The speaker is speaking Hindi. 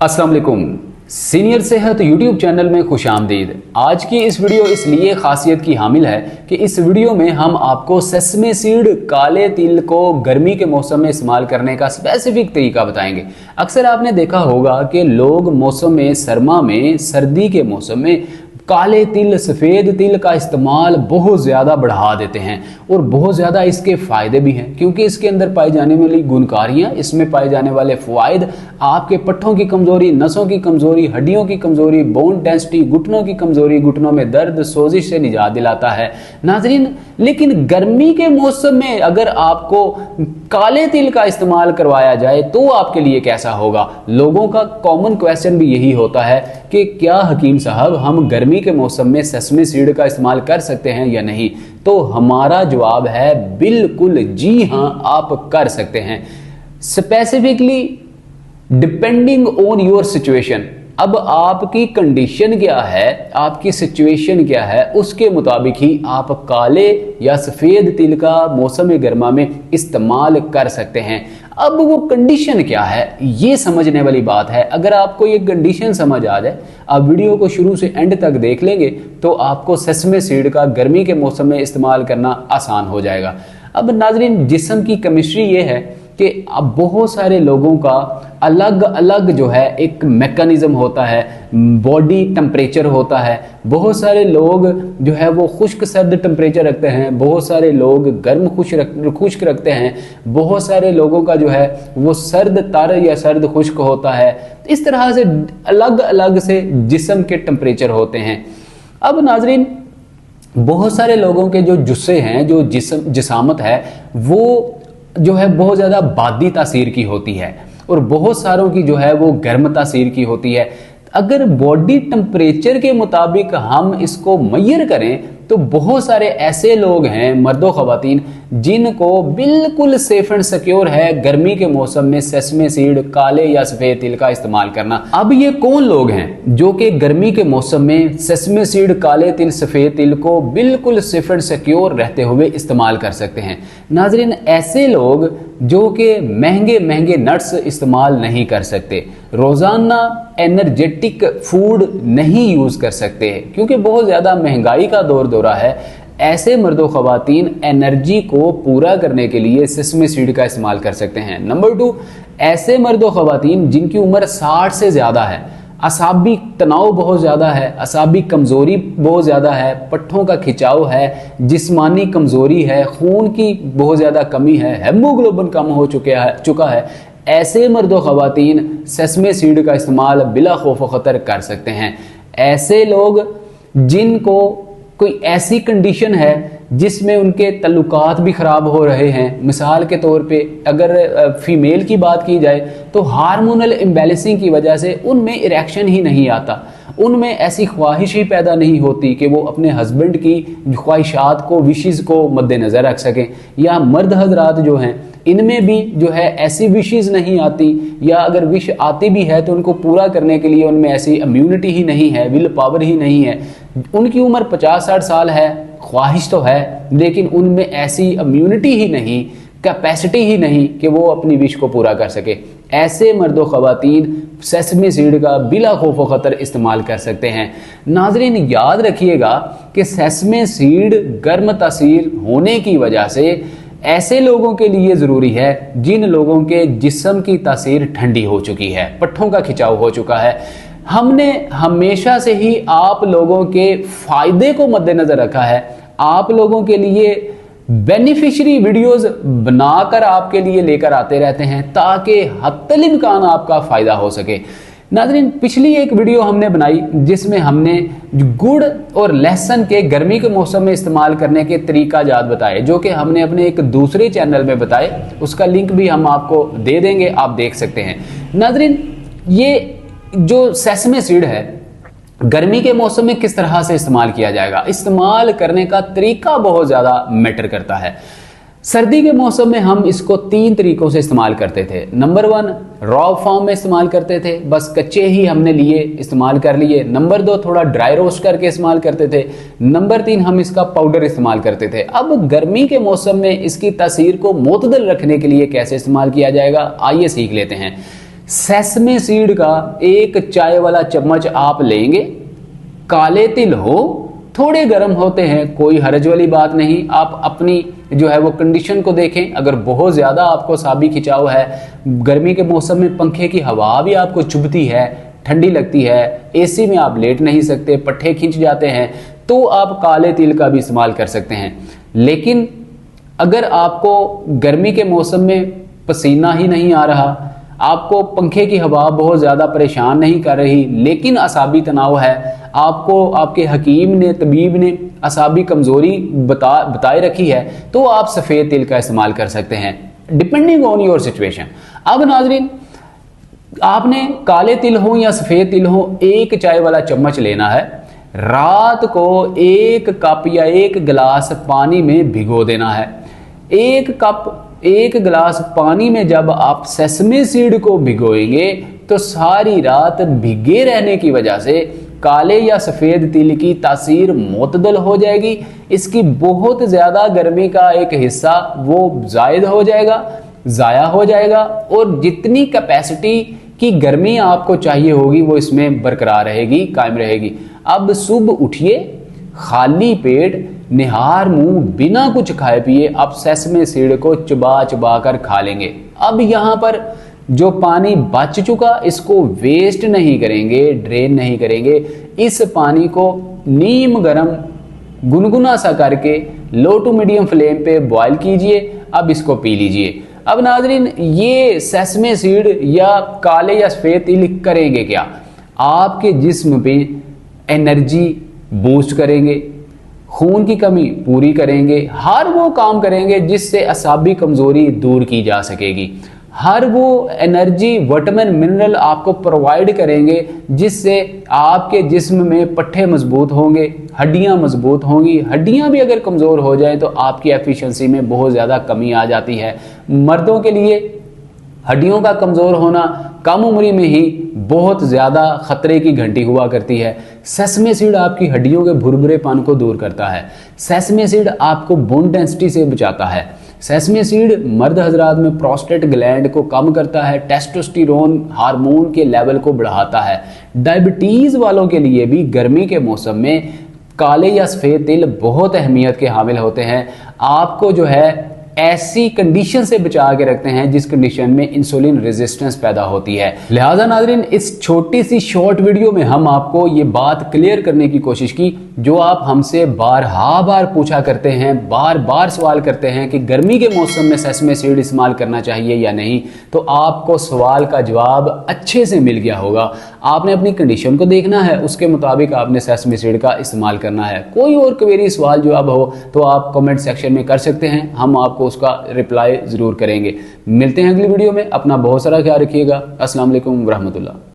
अस्सलाम वालेकुम। सीनियर सेहत यूट्यूब चैनल में खुश आमदीद। आज की इस वीडियो इसलिए खासियत की हामिल है कि इस वीडियो में हम आपको सेसमे सीड काले तिल को गर्मी के मौसम में इस्तेमाल करने का स्पेसिफिक तरीका बताएंगे। अक्सर आपने देखा होगा कि लोग मौसम में सरमा में सर्दी के मौसम में काले तिल सफ़ेद तिल का इस्तेमाल बहुत ज़्यादा बढ़ा देते हैं और बहुत ज़्यादा इसके फ़ायदे भी हैं, क्योंकि इसके अंदर पाई जाने वाली गुणकारियाँ, इसमें पाए जाने वाले फ़वाइद आपके पट्ठों की कमज़ोरी, नसों की कमज़ोरी, हड्डियों की कमज़ोरी, बोन डेंसिटी, घुटनों की कमज़ोरी, घुटनों में दर्द, सोजिश से निजात दिलाता है नाजरीन। लेकिन गर्मी के मौसम में अगर आपको काले तिल का इस्तेमाल करवाया जाए तो आपके लिए कैसा होगा? लोगों का कॉमन क्वेश्चन भी यही होता है कि क्या हकीम साहब हम गर्मी के मौसम में सेसमे सीड का इस्तेमाल कर सकते हैं या नहीं? तो हमारा जवाब है बिल्कुल जी हां, आप कर सकते हैं। Specifically depending on your situation. अब आपकी कंडीशन क्या है, आपकी सिचुएशन क्या है, उसके मुताबिक ही आप काले या सफ़ेद तिल का मौसम गर्मा में इस्तेमाल कर सकते हैं। अब वो कंडीशन क्या है, ये समझने वाली बात है। अगर आपको ये कंडीशन समझ आ जाए, आप वीडियो को शुरू से एंड तक देख लेंगे तो आपको सेसमे सीड का गर्मी के मौसम में इस्तेमाल करना आसान हो जाएगा। अब नाजरीन, जिस्म की केमिस्ट्री ये है कि अब बहुत सारे लोगों का अलग अलग जो है एक मैकेनिज्म होता है, बॉडी टेम्परेचर होता है। बहुत सारे लोग जो है वो खुश्क सर्द टेम्परेचर रखते हैं, बहुत सारे लोग गर्म खुश्क रखते हैं, बहुत सारे लोगों का जो है वो सर्द तर या सर्द खुश्क होता है। इस तरह से अलग अलग से जिस्म के टेम्परेचर होते हैं। अब नाजरीन, बहुत सारे लोगों के जो जुस्से हैं, जो जिसामत है, वो जो है बहुत ज़्यादा बादी तासीर की होती है और बहुत सारों की जो है वो गर्म तासीर की होती है। अगर बॉडी टेम्परेचर के मुताबिक हम इसको मैयर करें तो बहुत सारे ऐसे लोग हैं, मर्दो ख़वातीन, जिनको बिल्कुल सेफ एंड सिक्योर है गर्मी के मौसम में सेसमे सीड काले या सफ़ेद तिल का इस्तेमाल करना। अब ये कौन लोग हैं जो कि गर्मी के मौसम में सेसमे सीड काले तिल सफ़ेद तिल को बिल्कुल सेफ एंड सिक्योर रहते हुए इस्तेमाल कर सकते हैं? नाजरीन, ऐसे लोग जो कि महंगे महंगे नट्स इस्तेमाल नहीं कर सकते, रोज़ाना एनर्जेटिक फूड नहीं यूज़ कर सकते क्योंकि बहुत ज़्यादा महंगाई का दौरा है। ऐसे मर्दो ख़वातीन एनर्जी को पूरा करने के लिए सेसमे सीड का इस्तेमाल कर सकते हैं। नंबर 2, ऐसे मर्दो ख़वातीन जिनकी उम्र 60 से ज़्यादा है, असाबी तनाव बहुत ज़्यादा है, असाबी कमज़ोरी बहुत ज़्यादा है, पट्ठों का खिंचाव है, जिस्मानी कमज़ोरी है, खून की बहुत ज़्यादा कमी है, हेमोग्लोबिन कम हो चुका है, ऐसे मर्दो ख़वातीन सेसमे सीड का इस्तेमाल बिला खौफ ख़तर कर सकते हैं। ऐसे लोग जिनको कोई ऐसी कंडीशन है जिसमें उनके तल्लुकात भी ख़राब हो रहे हैं, मिसाल के तौर पे अगर फ़ीमेल की बात की जाए तो हार्मोनल इम्बैलेंसिंग की वजह से उनमें इरेक्शन ही नहीं आता, उनमें ऐसी ख्वाहिश ही पैदा नहीं होती कि वो अपने हस्बैंड की ख्वाहिशात को, विशेज़ को मद्देनज़र रख सकें। या मर्द हजरात जो हैं, इनमें भी जो है ऐसी विशेज़ नहीं आती, या अगर विश आती भी है तो उनको पूरा करने के लिए उनमें ऐसी इम्यूनिटी ही नहीं है, विल पावर ही नहीं है। उनकी उम्र 50-60 साल है, ख्वाहिश तो है, लेकिन उनमें ऐसी इम्यूनिटी ही नहीं, कैपेसिटी ही नहीं कि वो अपनी विश को पूरा कर सके। ऐसे मर्दो ख़वातीन सेसमे सीड का बिला खौफ ख़तर इस्तेमाल कर सकते हैं। नाजरीन, याद रखिएगा कि सेसमे सीड गर्म तासीर होने की वजह से ऐसे लोगों के लिए ज़रूरी है जिन लोगों के जिस्म की तासीर ठंडी हो चुकी है, पट्ठों का खिंचाव हो चुका है। हमने हमेशा से ही आप लोगों के फ़ायदे को मद्देनज़र रखा है, आप लोगों के लिए बेनिफिशरी वीडियोस बनाकर आपके लिए लेकर आते रहते हैं ताकि हत्तल इम्कान आपका फ़ायदा हो सके। नाज़रीन, पिछली एक वीडियो हमने बनाई जिसमें हमने गुड़ और लहसुन के गर्मी के मौसम में इस्तेमाल करने के तरीका जात बताए, जो कि हमने अपने एक दूसरे चैनल में बताए, उसका लिंक भी हम आपको दे देंगे, आप देख सकते हैं। नाज़रीन, ये जो सेसमे सीड है गर्मी के मौसम में किस तरह से इस्तेमाल किया जाएगा, इस्तेमाल करने का तरीका बहुत ज़्यादा मैटर करता है। सर्दी के मौसम में हम इसको 3 तरीकों से इस्तेमाल करते थे। नंबर 1, रॉ फॉर्म में इस्तेमाल करते थे, बस कच्चे ही हमने लिए, इस्तेमाल कर लिए। नंबर 2, थोड़ा ड्राई रोस्ट करके इस्तेमाल करते थे। नंबर 3, हम इसका पाउडर इस्तेमाल करते थे। अब गर्मी के मौसम में इसकी तासीर को मुतदल रखने के लिए कैसे इस्तेमाल किया जाएगा, आइए सीख लेते हैं। सेसमे सीड का एक चाय वाला चम्मच आप लेंगे। काले तिल हो, थोड़े गर्म होते हैं, कोई हर्ज वाली बात नहीं। आप अपनी जो है वो कंडीशन को देखें। अगर बहुत ज़्यादा आपको साबी खिंचाव है, गर्मी के मौसम में पंखे की हवा भी आपको चुभती है, ठंडी लगती है, एसी में आप लेट नहीं सकते, पट्टे खिंच जाते हैं, तो आप काले तिल का भी इस्तेमाल कर सकते हैं। लेकिन अगर आपको गर्मी के मौसम में पसीना ही नहीं आ रहा, आपको पंखे की हवा बहुत ज़्यादा परेशान नहीं कर रही, लेकिन असाबी तनाव है, आपको आपके हकीम ने, तबीब ने असाबी कमज़ोरी बताए रखी है, तो आप सफ़ेद तिल का इस्तेमाल कर सकते हैं, डिपेंडिंग ऑन योर सिचुएशन। अब नाजरीन, आपने काले तिल हो या सफ़ेद तिल हो, एक चाय वाला चम्मच लेना है। रात को 1 कप या 1 गिलास पानी में भिगो देना है। 1 गिलास पानी में जब आप सेसमे सीड को भिगोएंगे तो सारी रात भिगे रहने की वजह से काले या सफ़ेद तिल की तासीर मुतदल हो जाएगी। इसकी बहुत ज़्यादा गर्मी का एक हिस्सा वो ज़ायद हो जाएगा, ज़ाया हो जाएगा, और जितनी कैपेसिटी की गर्मी आपको चाहिए होगी वो इसमें बरकरार रहेगी, कायम रहेगी। अब सुबह उठिए, खाली पेट, निहार मुंह, बिना कुछ खाए पिए आप सेसमे सीड को चबा चबा कर खा लेंगे। अब यहाँ पर जो पानी बच चुका, इसको वेस्ट नहीं करेंगे, ड्रेन नहीं करेंगे। इस पानी को नीम गरम गुनगुना सा करके लो टू मीडियम फ्लेम पे बॉयल कीजिए। अब इसको पी लीजिए। अब नाजरीन, ये सेसमे सीड या काले या सफ़ेद तिल करेंगे क्या? आपके जिस्म पे एनर्जी बूस्ट करेंगे, खून की कमी पूरी करेंगे, हर वो काम करेंगे जिससे असाबी कमज़ोरी दूर की जा सकेगी। हर वो एनर्जी, विटामिन, मिनरल आपको प्रोवाइड करेंगे जिससे आपके जिस्म में पट्टे मजबूत होंगे, हड्डियां मजबूत होंगी। हड्डियां भी अगर कमज़ोर हो जाए तो आपकी एफिशिएंसी में बहुत ज़्यादा कमी आ जाती है। मर्दों के लिए हड्डियों का कमज़ोर होना कम उम्री में ही बहुत ज़्यादा ख़तरे की घंटी हुआ करती है। सेसमे सीड आपकी हड्डियों के भुरभुरेपन को दूर करता है। सेसमे सीड आपको बोन डेंसिटी से बचाता है। सेसमे सीड मर्द हजरात में प्रोस्टेट ग्लैंड को कम करता है, टेस्टोस्टेरोन हार्मोन के लेवल को बढ़ाता है। डायबिटीज़ वालों के लिए भी गर्मी के मौसम में काले या सफ़ेद तिल बहुत अहमियत के हामिल होते हैं। आपको जो है ऐसी कंडीशन से बचा के रखते हैं जिस कंडीशन में इंसुलिन रेजिस्टेंस पैदा होती है। लिहाजा नाजरीन, इस छोटी सी शॉर्ट वीडियो में हम आपको ये बात क्लियर करने की कोशिश की जो आप हमसे बार पूछा करते हैं, बार सवाल करते हैं कि गर्मी के मौसम में सेसमे सीड इस्तेमाल करना चाहिए या नहीं। तो आपको सवाल का जवाब अच्छे से मिल गया होगा। आपने अपनी कंडीशन को देखना है, उसके मुताबिक आपने सेसमे सीड का इस्तेमाल करना है। कोई और क्वेरी, सवाल जवाब हो तो आप कमेंट सेक्शन में कर सकते हैं, हम आपको उसका रिप्लाई ज़रूर करेंगे। मिलते हैं अगली वीडियो में। अपना बहुत सारा ख्याल रखिएगा। अस्सलाम वालेकुम रहमतुल्लाह।